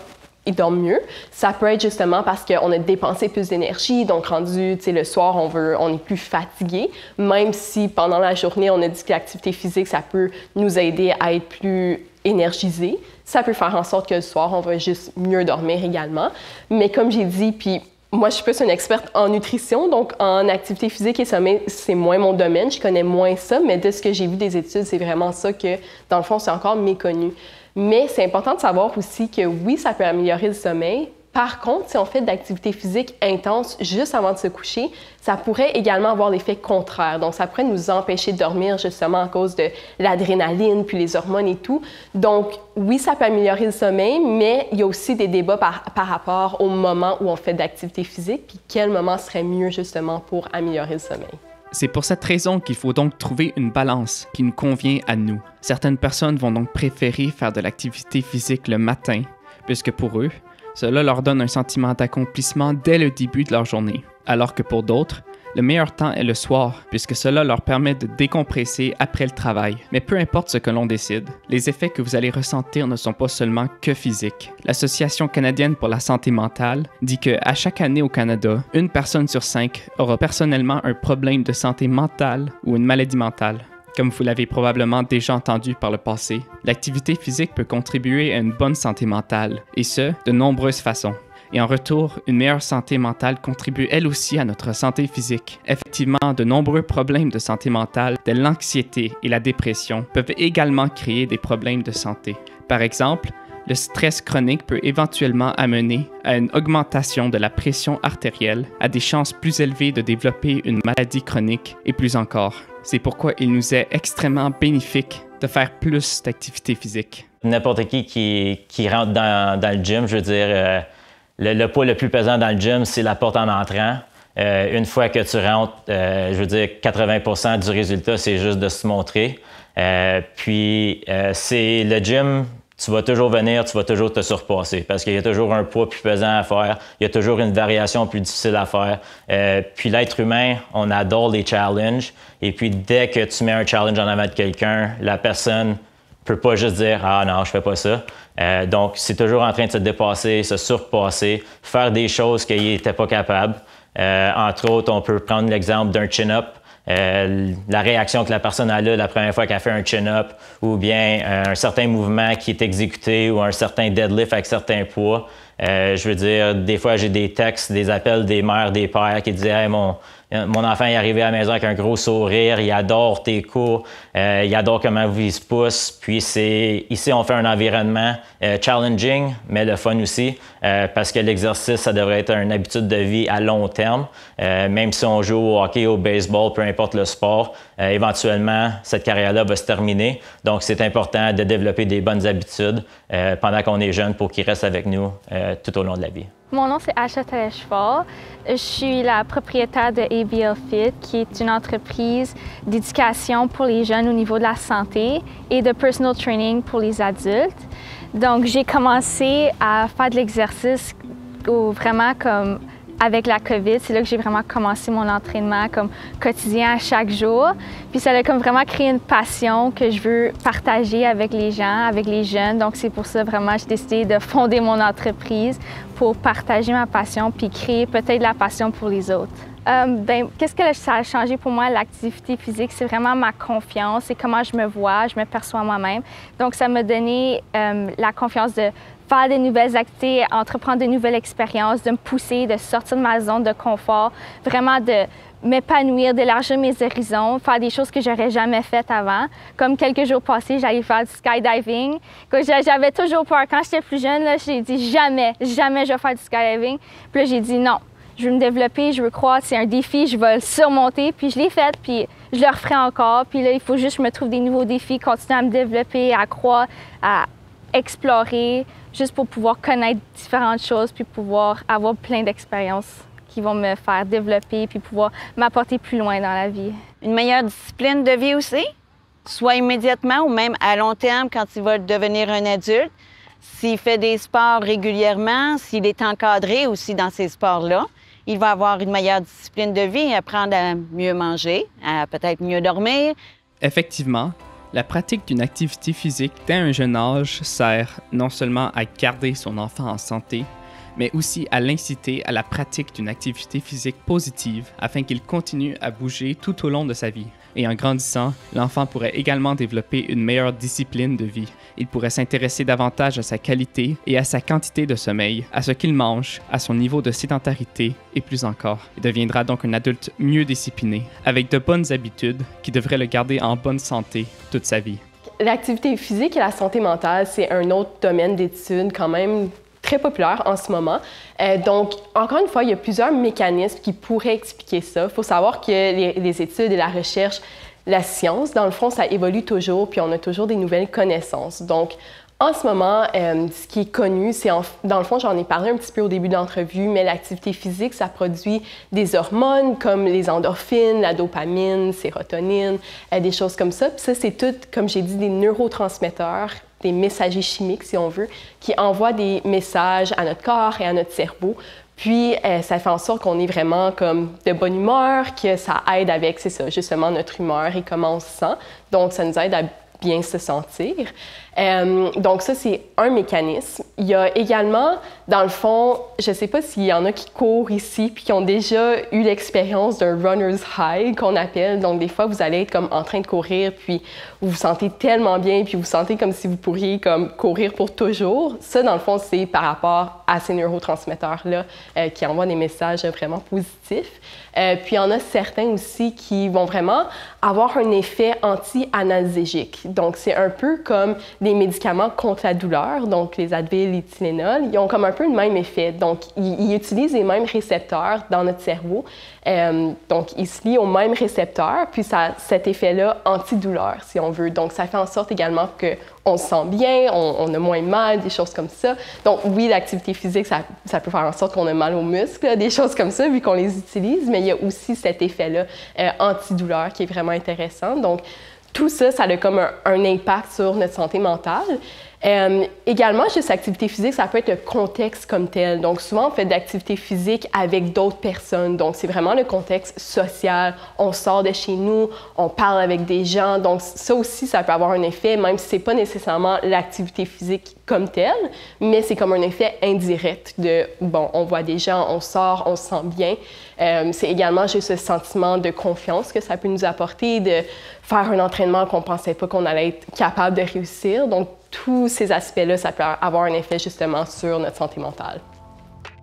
ils dorment mieux. Ça peut être justement parce qu'on a dépensé plus d'énergie, donc rendu, le soir, on est plus fatigué, même si pendant la journée, on a dit que l'activité physique, ça peut nous aider à être plus énergisé. Ça peut faire en sorte que le soir, on va juste mieux dormir également. Mais comme j'ai dit, puis moi, je suis plus une experte en nutrition, donc en activité physique et sommeil, c'est moins mon domaine, je connais moins ça, mais de ce que j'ai vu des études, c'est vraiment ça que, dans le fond, c'est encore méconnu. Mais c'est important de savoir aussi que oui, ça peut améliorer le sommeil, Par contre, si on fait de l'activité physique intense juste avant de se coucher, ça pourrait également avoir l'effet contraire. Donc, ça pourrait nous empêcher de dormir justement à cause de l'adrénaline, puis les hormones et tout. Donc, oui, ça peut améliorer le sommeil, mais il y a aussi des débats par rapport au moment où on fait de l'activité physique, puis quel moment serait mieux justement pour améliorer le sommeil. C'est pour cette raison qu'il faut donc trouver une balance qui nous convient à nous. Certaines personnes vont donc préférer faire de l'activité physique le matin, puisque pour eux, cela leur donne un sentiment d'accomplissement dès le début de leur journée, alors que pour d'autres, le meilleur temps est le soir, puisque cela leur permet de décompresser après le travail. Mais peu importe ce que l'on décide, les effets que vous allez ressentir ne sont pas seulement que physiques. L'Association canadienne pour la santé mentale dit qu'à chaque année au Canada, 1 personne sur 5 aura personnellement un problème de santé mentale ou une maladie mentale. Comme vous l'avez probablement déjà entendu par le passé, l'activité physique peut contribuer à une bonne santé mentale, et ce, de nombreuses façons. Et en retour, une meilleure santé mentale contribue elle aussi à notre santé physique. Effectivement, de nombreux problèmes de santé mentale, tels l'anxiété et la dépression, peuvent également créer des problèmes de santé. Par exemple, le stress chronique peut éventuellement amener à une augmentation de la pression artérielle, à des chances plus élevées de développer une maladie chronique et plus encore. C'est pourquoi il nous est extrêmement bénéfique de faire plus d'activité physique. N'importe qui rentre dans le gym, je veux dire, le poids le plus pesant dans le gym, c'est la porte en entrant. Une fois que tu rentres, je veux dire, 80% du résultat, c'est juste de se montrer. C'est le gym. Tu vas toujours venir, tu vas toujours te surpasser parce qu'il y a toujours un poids plus pesant à faire, il y a toujours une variation plus difficile à faire. Puis l'être humain, on adore les challenges. Et puis dès que tu mets un challenge en avant de quelqu'un, la personne peut pas juste dire « Ah non, je fais pas ça ». Donc, c'est toujours en train de se dépasser, se surpasser, faire des choses qu'il n'était pas capable. Entre autres, on peut prendre l'exemple d'un chin-up. La réaction que la personne a là la première fois qu'elle fait un chin-up ou bien un certain mouvement qui est exécuté ou un certain deadlift avec certains poids. Je veux dire, des fois, j'ai des textes, des appels des mères, des pères qui disaient hey, mon enfant est arrivé à la maison avec un gros sourire, il adore tes cours, il adore comment il se pousse. Puis ici, on fait un environnement challenging, mais le fun aussi, parce que l'exercice, ça devrait être une habitude de vie à long terme. Même si on joue au hockey, au baseball, peu importe le sport, éventuellement, cette carrière-là va se terminer. Donc, c'est important de développer des bonnes habitudes pendant qu'on est jeune pour qu'ils restent avec nous tout au long de la vie. Mon nom, c'est Asha Teleshvar. Je suis la propriétaire de ABL Fit, qui est une entreprise d'éducation pour les jeunes au niveau de la santé et de personal training pour les adultes. Donc, j'ai commencé à faire de l'exercice vraiment comme avec la COVID. C'est là que j'ai vraiment commencé mon entraînement comme quotidien à chaque jour. Puis ça a comme vraiment créé une passion que je veux partager avec les gens, avec les jeunes. Donc c'est pour ça vraiment j'ai décidé de fonder mon entreprise pour partager ma passion puis créer peut-être la passion pour les autres. Qu'est-ce que ça a changé pour moi, l'activité physique? C'est vraiment ma confiance, c'est comment je me vois, je me perçois moi-même. Donc ça m'a donné la confiance de faire des nouvelles activités, entreprendre de nouvelles expériences, de me pousser, de sortir de ma zone de confort, vraiment de m'épanouir, d'élargir mes horizons, faire des choses que j'aurais jamais faites avant. Comme quelques jours passés, j'allais faire du skydiving. J'avais toujours peur. Quand j'étais plus jeune, j'ai dit jamais je vais faire du skydiving. Puis là, j'ai dit non, je veux me développer, je veux croître, c'est un défi, je vais le surmonter. Puis je l'ai fait, puis je le referai encore. Puis là, il faut juste que je me trouve des nouveaux défis, continuer à me développer, à croître, à explorer, juste pour pouvoir connaître différentes choses, puis pouvoir avoir plein d'expériences qui vont me faire développer, puis pouvoir m'apporter plus loin dans la vie. Une meilleure discipline de vie aussi, soit immédiatement ou même à long terme quand il va devenir un adulte. S'il fait des sports régulièrement, s'il est encadré aussi dans ces sports-là, il va avoir une meilleure discipline de vie, apprendre à mieux manger, à peut-être mieux dormir. Effectivement, la pratique d'une activité physique dès un jeune âge sert non seulement à garder son enfant en santé, mais aussi à l'inciter à la pratique d'une activité physique positive afin qu'il continue à bouger tout au long de sa vie. Et en grandissant, l'enfant pourrait également développer une meilleure discipline de vie. Il pourrait s'intéresser davantage à sa qualité et à sa quantité de sommeil, à ce qu'il mange, à son niveau de sédentarité et plus encore. Il deviendra donc un adulte mieux discipliné, avec de bonnes habitudes qui devraient le garder en bonne santé toute sa vie. L'activité physique et la santé mentale, c'est un autre domaine d'études quand même très populaire en ce moment. Donc, encore une fois, il y a plusieurs mécanismes qui pourraient expliquer ça. Il faut savoir que les études et la recherche, la science, dans le fond, ça évolue toujours, puis on a toujours des nouvelles connaissances. Donc, en ce moment, ce qui est connu, c'est dans le fond, j'en ai parlé un petit peu au début de l'entrevue, mais l'activité physique, ça produit des hormones comme les endorphines, la dopamine, sérotonine, des choses comme ça. Puis ça, c'est tout, comme j'ai dit, des neurotransmetteurs, des messagers chimiques, si on veut, qui envoient des messages à notre corps et à notre cerveau. Puis, ça fait en sorte qu'on est vraiment comme de bonne humeur, que ça aide avec, c'est ça, justement, notre humeur et comment on se sent. Donc, ça nous aide à bien se sentir. Donc ça, c'est un mécanisme. Il y a également, dans le fond, je ne sais pas s'il y en a qui courent ici puis qui ont déjà eu l'expérience d'un runner's high qu'on appelle. Donc des fois, vous allez être comme en train de courir puis vous vous sentez tellement bien puis vous sentez comme si vous pourriez comme courir pour toujours. Ça, dans le fond, c'est par rapport à ces neurotransmetteurs-là qui envoient des messages vraiment positifs. Puis il y en a certains aussi qui vont vraiment avoir un effet anti-analgésique. Donc c'est un peu comme des médicaments contre la douleur, donc les Advil, les Tylenol, ils ont comme un peu le même effet. Donc, ils utilisent les mêmes récepteurs dans notre cerveau. Donc, ils se lient aux mêmes récepteurs, puis ça a cet effet-là antidouleur, si on veut. Donc, ça fait en sorte également qu'on se sent bien, on a moins mal, des choses comme ça. Donc, oui, l'activité physique, ça peut faire en sorte qu'on a mal aux muscles, des choses comme ça, vu qu'on les utilise, mais il y a aussi cet effet-là antidouleur qui est vraiment intéressant. Donc, tout ça, ça a comme un impact sur notre santé mentale. Également, juste l'activité physique, ça peut être le contexte comme tel. Donc, souvent, on fait de l'activité physique avec d'autres personnes. Donc, c'est vraiment le contexte social. On sort de chez nous, on parle avec des gens. Donc, ça aussi, ça peut avoir un effet, même si ce n'est pas nécessairement l'activité physique comme telle, mais c'est comme un effet indirect de, bon, on voit des gens, on sort, on se sent bien. C'est également juste ce sentiment de confiance que ça peut nous apporter, de faire un entraînement qu'on ne pensait pas qu'on allait être capable de réussir. Donc, tous ces aspects-là, ça peut avoir un effet justement sur notre santé mentale.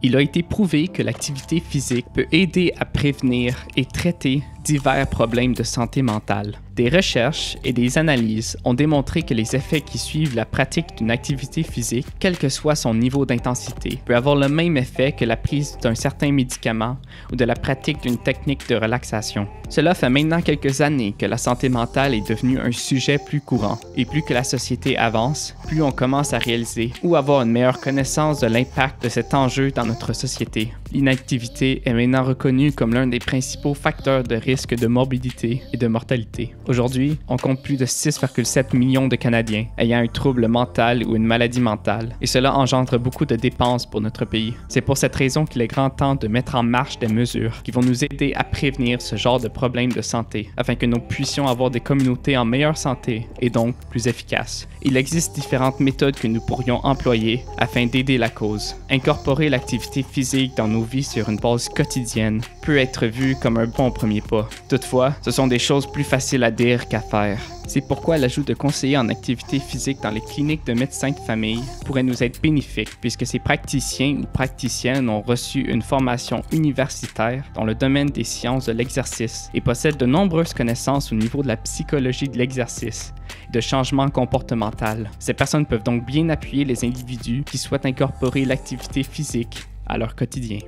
Il a été prouvé que l'activité physique peut aider à prévenir et traiter divers problèmes de santé mentale. Des recherches et des analyses ont démontré que les effets qui suivent la pratique d'une activité physique, quel que soit son niveau d'intensité, peut avoir le même effet que la prise d'un certain médicament ou de la pratique d'une technique de relaxation. Cela fait maintenant quelques années que la santé mentale est devenue un sujet plus courant, et plus que la société avance, plus on commence à réaliser ou avoir une meilleure connaissance de l'impact de cet enjeu dans notre société. L'inactivité est maintenant reconnue comme l'un des principaux facteurs de risque de morbidité et de mortalité. Aujourd'hui, on compte plus de 6,7 millions de Canadiens ayant un trouble mental ou une maladie mentale, et cela engendre beaucoup de dépenses pour notre pays. C'est pour cette raison qu'il est grand temps de mettre en marche des mesures qui vont nous aider à prévenir ce genre de problèmes de santé, afin que nous puissions avoir des communautés en meilleure santé et donc plus efficaces. Il existe différentes méthodes que nous pourrions employer afin d'aider la cause. Incorporer l'activité physique dans nos vies sur une base quotidienne peut être vu comme un bon premier pas. Toutefois, ce sont des choses plus faciles à dire qu'à faire. C'est pourquoi l'ajout de conseillers en activité physique dans les cliniques de médecins de famille pourrait nous être bénéfique, puisque ces praticiens ou praticiennes ont reçu une formation universitaire dans le domaine des sciences de l'exercice et possèdent de nombreuses connaissances au niveau de la psychologie de l'exercice et de changement comportemental. Ces personnes peuvent donc bien appuyer les individus qui souhaitent incorporer l'activité physique à leur quotidien.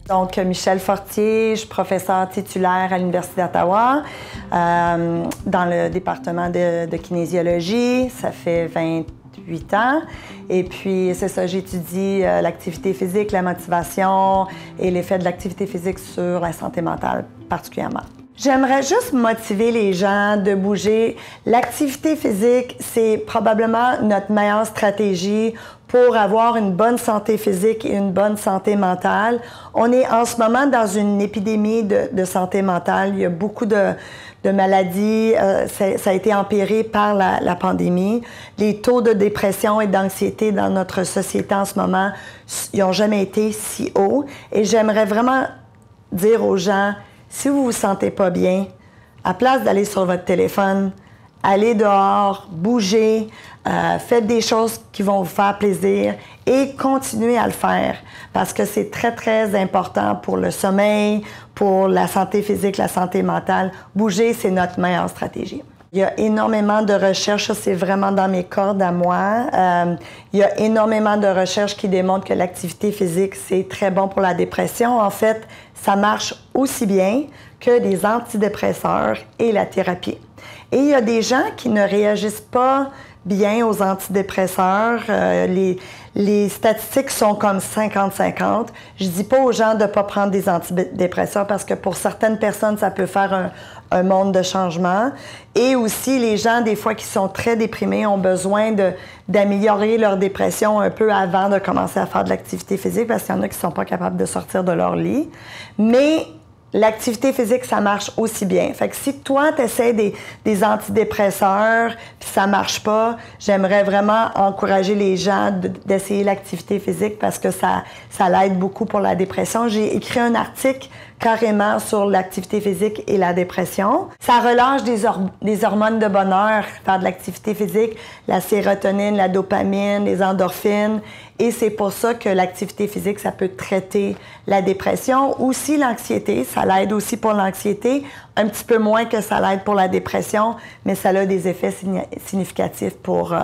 Donc, Michèle Fortier, je suis professeure titulaire à l'Université d'Ottawa dans le département de kinésiologie. Ça fait 28 ans. Et puis, c'est ça, j'étudie l'activité physique, la motivation et l'effet de l'activité physique sur la santé mentale particulièrement. J'aimerais juste motiver les gens de bouger. L'activité physique, c'est probablement notre meilleure stratégie pour avoir une bonne santé physique et une bonne santé mentale. On est en ce moment dans une épidémie de santé mentale. Il y a beaucoup de maladies. Ça a été empiré par la pandémie. Les taux de dépression et d'anxiété dans notre société en ce moment, ils n'ont jamais été si hauts. Et j'aimerais vraiment dire aux gens, si vous ne vous sentez pas bien, à place d'aller sur votre téléphone, allez dehors, bougez, faites des choses qui vont vous faire plaisir et continuez à le faire parce que c'est très, très important pour le sommeil, pour la santé physique, la santé mentale. Bouger, c'est notre meilleure stratégie. Il y a énormément de recherches, ça c'est vraiment dans mes cordes à moi. Il y a énormément de recherches qui démontrent que l'activité physique, c'est très bon pour la dépression. En fait, ça marche aussi bien que les antidépresseurs et la thérapie. Et il y a des gens qui ne réagissent pas bien aux antidépresseurs. Les statistiques sont comme 50-50. Je dis pas aux gens de ne pas prendre des antidépresseurs parce que pour certaines personnes, ça peut faire un monde de changement. Et aussi, les gens, des fois, qui sont très déprimés, ont besoin d'améliorer leur dépression un peu avant de commencer à faire de l'activité physique parce qu'il y en a qui ne sont pas capables de sortir de leur lit. Mais l'activité physique, ça marche aussi bien. Fait que si toi, tu essaies des antidépresseurs puis ça marche pas, j'aimerais vraiment encourager les gens d'essayer l'activité physique parce que ça l'aide beaucoup pour la dépression. J'ai écrit un article carrément sur l'activité physique et la dépression. Ça relâche des hormones de bonheur, faire de l'activité physique, la sérotonine, la dopamine, les endorphines. Et c'est pour ça que l'activité physique, ça peut traiter la dépression. Aussi l'anxiété, ça l'aide aussi pour l'anxiété, un petit peu moins que ça l'aide pour la dépression, mais ça a des effets significatifs pour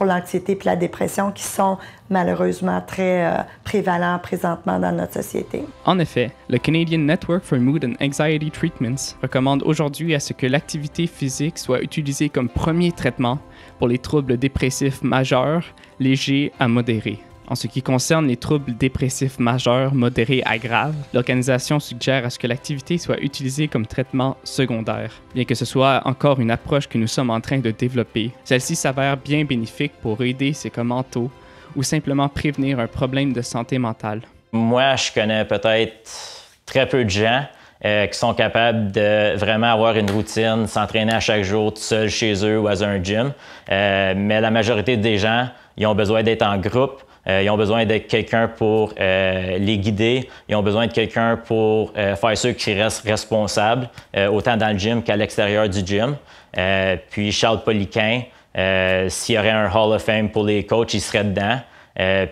l'anxiété et la dépression qui sont malheureusement très prévalents présentement dans notre société. En effet, le Canadian Network for Mood and Anxiety Treatments recommande aujourd'hui à ce que l'activité physique soit utilisée comme premier traitement pour les troubles dépressifs majeurs, légers à modérés. En ce qui concerne les troubles dépressifs majeurs, modérés à graves, l'organisation suggère à ce que l'activité soit utilisée comme traitement secondaire. Bien que ce soit encore une approche que nous sommes en train de développer, celle-ci s'avère bien bénéfique pour aider ces cas mentaux ou simplement prévenir un problème de santé mentale. Moi, je connais peut-être très peu de gens qui sont capables de vraiment avoir une routine, s'entraîner à chaque jour tout seul chez eux ou dans un gym. Mais la majorité des gens, ils ont besoin d'être en groupe. Ils ont besoin de quelqu'un pour les guider. Ils ont besoin de quelqu'un pour faire ceux qui restent responsables, autant dans le gym qu'à l'extérieur du gym. Puis Charles Poliquin, s'il y aurait un Hall of Fame pour les coachs, il serait dedans.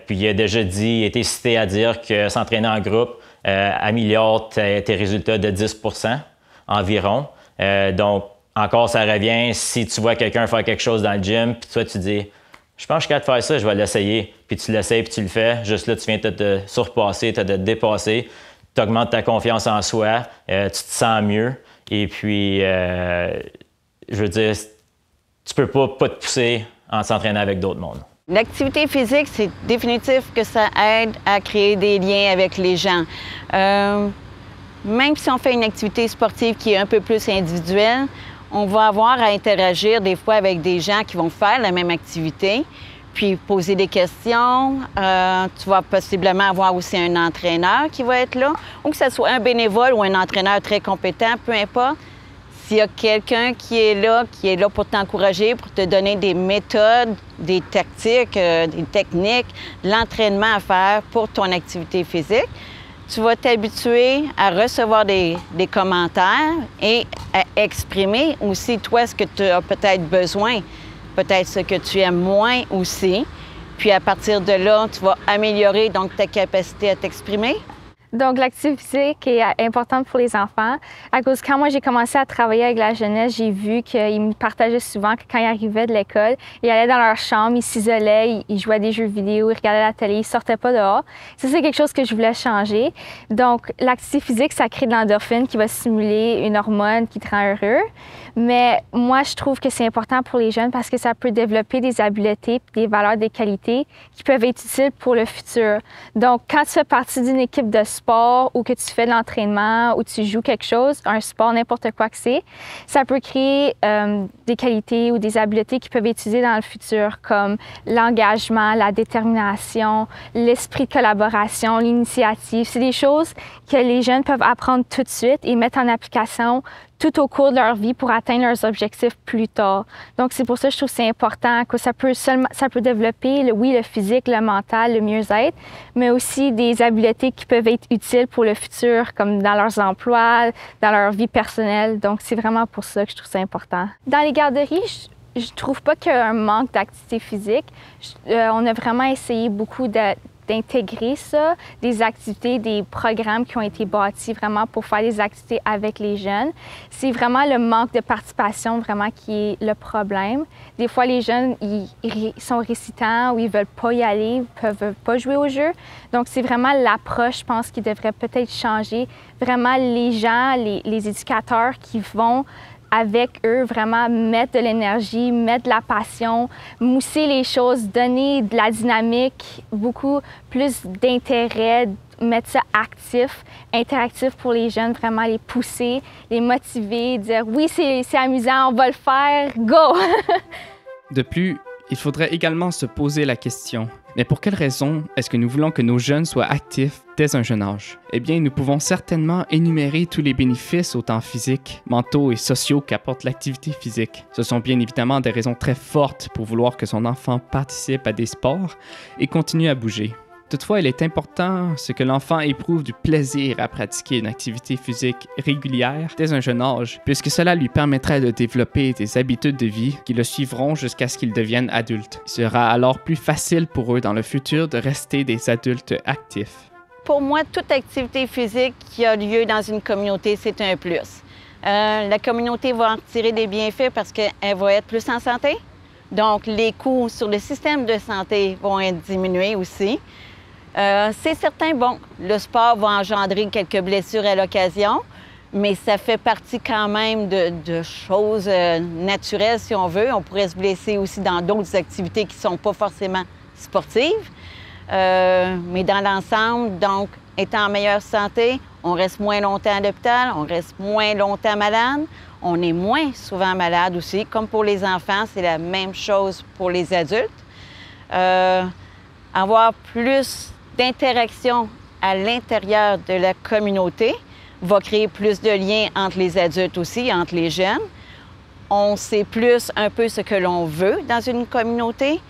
Puis il a déjà été cité à dire que s'entraîner en groupe améliore tes résultats de 10 % environ. Donc, encore, ça revient, si tu vois quelqu'un faire quelque chose dans le gym, puis toi, tu dis « Je pense que je suis capable de faire ça, je vais l'essayer. » Puis tu l'essayes, puis tu le fais. Juste là, tu viens de te surpasser, de te dépasser. Tu augmentes ta confiance en soi, tu te sens mieux. Et puis, je veux dire, tu peux pas te pousser en s'entraînant avec d'autres mondes. L'activité physique, c'est définitif que ça aide à créer des liens avec les gens. Même si on fait une activité sportive qui est un peu plus individuelle, on va avoir à interagir des fois avec des gens qui vont faire la même activité, puis poser des questions. Tu vas possiblement avoir aussi un entraîneur qui va être là, ou que ce soit un bénévole ou un entraîneur très compétent, peu importe. S'il y a quelqu'un qui est là pour t'encourager, pour te donner des méthodes, des tactiques, des techniques, l'entraînement à faire pour ton activité physique, tu vas t'habituer à recevoir des commentaires et à exprimer aussi, toi, ce que tu as peut-être besoin, peut-être ce que tu aimes moins aussi. Puis à partir de là, tu vas améliorer donc ta capacité à t'exprimer. Donc, l'activité physique est importante pour les enfants. À cause quand moi j'ai commencé à travailler avec la jeunesse, j'ai vu qu'ils me partageaient souvent que quand ils arrivaient de l'école, ils allaient dans leur chambre, ils s'isolaient, ils jouaient à des jeux vidéo, ils regardaient la télé, ils sortaient pas dehors. Ça, c'est quelque chose que je voulais changer. Donc, l'activité physique, ça crée de l'endorphine qui va stimuler une hormone qui te rend heureux. Mais moi, je trouve que c'est important pour les jeunes parce que ça peut développer des habiletés et des valeurs, des qualités qui peuvent être utiles pour le futur. Donc, quand tu fais partie d'une équipe de sport ou que tu fais de l'entraînement ou tu joues quelque chose, un sport, n'importe quoi que c'est, ça peut créer des qualités ou des habiletés qui peuvent être utilisées dans le futur, comme l'engagement, la détermination, l'esprit de collaboration, l'initiative. C'est des choses que les jeunes peuvent apprendre tout de suite et mettre en application tout au cours de leur vie pour atteindre leurs objectifs plus tard. Donc, c'est pour ça que je trouve que c'est important que ça peut développer, le physique, le mental, le mieux-être, mais aussi des habiletés qui peuvent être utiles pour le futur, comme dans leurs emplois, dans leur vie personnelle. Donc, c'est vraiment pour ça que je trouve ça important. Dans les garderies, je trouve pas qu'il y a un manque d'activité physique. On a vraiment essayé beaucoup d'intégrer ça, des activités, des programmes qui ont été bâtis vraiment pour faire des activités avec les jeunes. C'est vraiment le manque de participation vraiment qui est le problème. Des fois, les jeunes, ils sont réticents ou ils veulent pas y aller, ils peuvent pas jouer au jeu. Donc, c'est vraiment l'approche, je pense, qui devrait peut-être changer. Vraiment, les gens, les éducateurs qui vont avec eux, vraiment mettre de l'énergie, mettre de la passion, mousser les choses, donner de la dynamique, beaucoup plus d'intérêt, mettre ça actif, interactif pour les jeunes, vraiment les pousser, les motiver, dire « oui, c'est amusant, on va le faire, go! » De plus, il faudrait également se poser la question, mais pour quelle raison est-ce que nous voulons que nos jeunes soient actifs dès un jeune âge? Eh bien, nous pouvons certainement énumérer tous les bénéfices autant physiques, mentaux et sociaux qu'apporte l'activité physique. Ce sont bien évidemment des raisons très fortes pour vouloir que son enfant participe à des sports et continue à bouger. Toutefois, il est important que l'enfant éprouve du plaisir à pratiquer une activité physique régulière dès un jeune âge, puisque cela lui permettrait de développer des habitudes de vie qui le suivront jusqu'à ce qu'ils deviennent adultes. Il sera alors plus facile pour eux dans le futur de rester des adultes actifs. Pour moi, toute activité physique qui a lieu dans une communauté, c'est un plus. La communauté va en retirer des bienfaits parce qu'elle va être plus en santé. Donc, les coûts sur le système de santé vont être diminués aussi. C'est certain, bon, le sport va engendrer quelques blessures à l'occasion, mais ça fait partie quand même de choses naturelles, si on veut. On pourrait se blesser aussi dans d'autres activités qui ne sont pas forcément sportives. Mais dans l'ensemble, donc, étant en meilleure santé, on reste moins longtemps à l'hôpital, on reste moins longtemps malade, on est moins souvent malade aussi. Comme pour les enfants, c'est la même chose pour les adultes. Avoir plus d'interaction à l'intérieur de la communauté va créer plus de liens entre les adultes aussi, entre les jeunes. On sait plus un peu ce que l'on veut dans une communauté.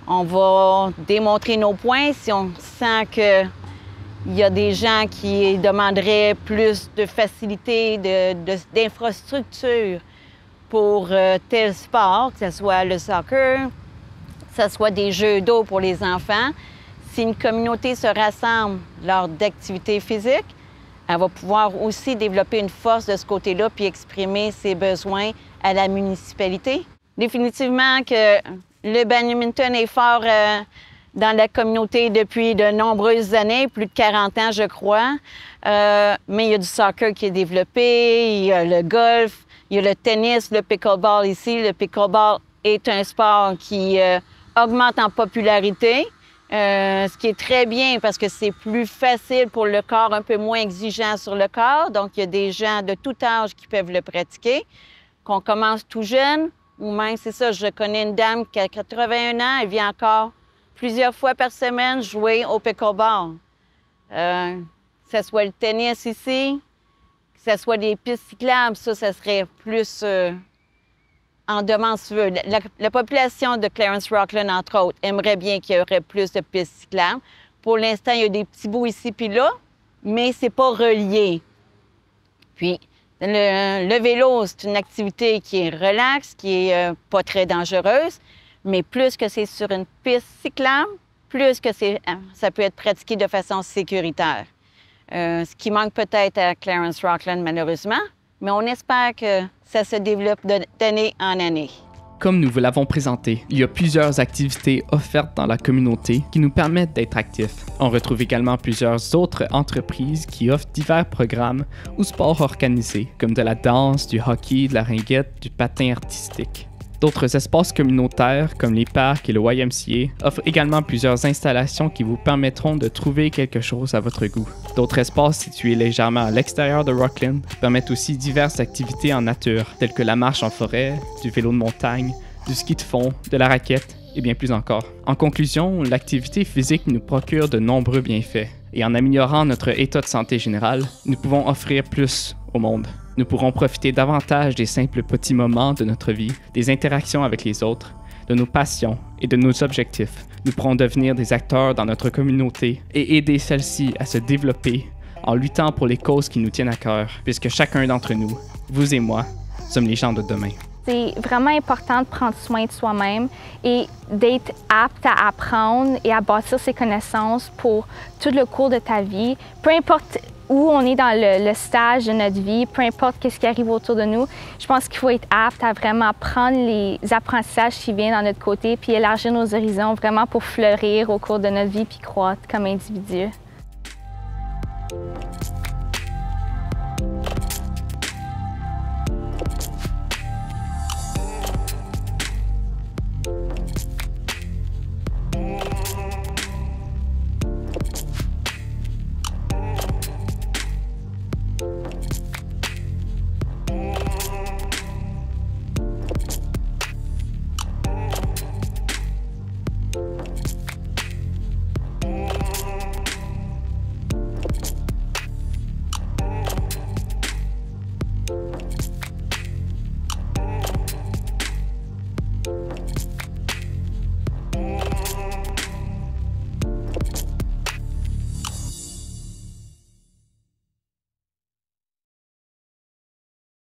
On va démontrer nos points si on sent qu'il y a des gens qui demanderaient plus de facilité, d'infrastructure pour tel sport, que ce soit le soccer, que ce soit des jeux d'eau pour les enfants. Si une communauté se rassemble lors d'activités physiques, elle va pouvoir aussi développer une force de ce côté-là puis exprimer ses besoins à la municipalité. Définitivement que le badminton est fort dans la communauté depuis de nombreuses années, plus de 40 ans, je crois. Mais il y a du soccer qui est développé, il y a le golf, il y a le tennis, le pickleball ici. Le pickleball est un sport qui augmente en popularité. Ce qui est très bien parce que c'est plus facile pour le corps, un peu moins exigeant sur le corps. Donc, il y a des gens de tout âge qui peuvent le pratiquer, qu'on commence tout jeune, ou même, c'est ça, je connais une dame qui a 81 ans, elle vient encore plusieurs fois par semaine jouer au pickleball. Que ce soit le tennis ici, que ce soit des pistes cyclables, ça serait plus en demande, si tu veux. La population de Clarence-Rockland, entre autres, aimerait bien qu'il y aurait plus de pistes cyclables. Pour l'instant, il y a des petits bouts ici puis là, mais c'est pas relié. Puis, le vélo, c'est une activité qui est relaxe, qui est pas très dangereuse, mais plus que c'est sur une piste cyclable, plus que ça peut être pratiqué de façon sécuritaire. Ce qui manque peut-être à Clarence-Rockland, malheureusement, mais on espère que ça se développe d'année en année. Comme nous vous l'avons présenté, il y a plusieurs activités offertes dans la communauté qui nous permettent d'être actifs. On retrouve également plusieurs autres entreprises qui offrent divers programmes ou sports organisés, comme de la danse, du hockey, de la ringuette, du patin artistique. D'autres espaces communautaires, comme les parcs et le YMCA, offrent également plusieurs installations qui vous permettront de trouver quelque chose à votre goût. D'autres espaces situés légèrement à l'extérieur de Rockland permettent aussi diverses activités en nature, telles que la marche en forêt, du vélo de montagne, du ski de fond, de la raquette et bien plus encore. En conclusion, l'activité physique nous procure de nombreux bienfaits, et en améliorant notre état de santé général, nous pouvons offrir plus au monde. Nous pourrons profiter davantage des simples petits moments de notre vie, des interactions avec les autres, de nos passions et de nos objectifs. Nous pourrons devenir des acteurs dans notre communauté et aider celle-ci à se développer en luttant pour les causes qui nous tiennent à cœur, puisque chacun d'entre nous, vous et moi, sommes les gens de demain. C'est vraiment important de prendre soin de soi-même et d'être apte à apprendre et à bâtir ses connaissances pour tout le cours de ta vie. Peu importe où on est dans le stage de notre vie, peu importe ce qui arrive autour de nous, je pense qu'il faut être apte à vraiment prendre les apprentissages qui viennent dans notre côté puis élargir nos horizons vraiment pour fleurir au cours de notre vie puis croître comme individu.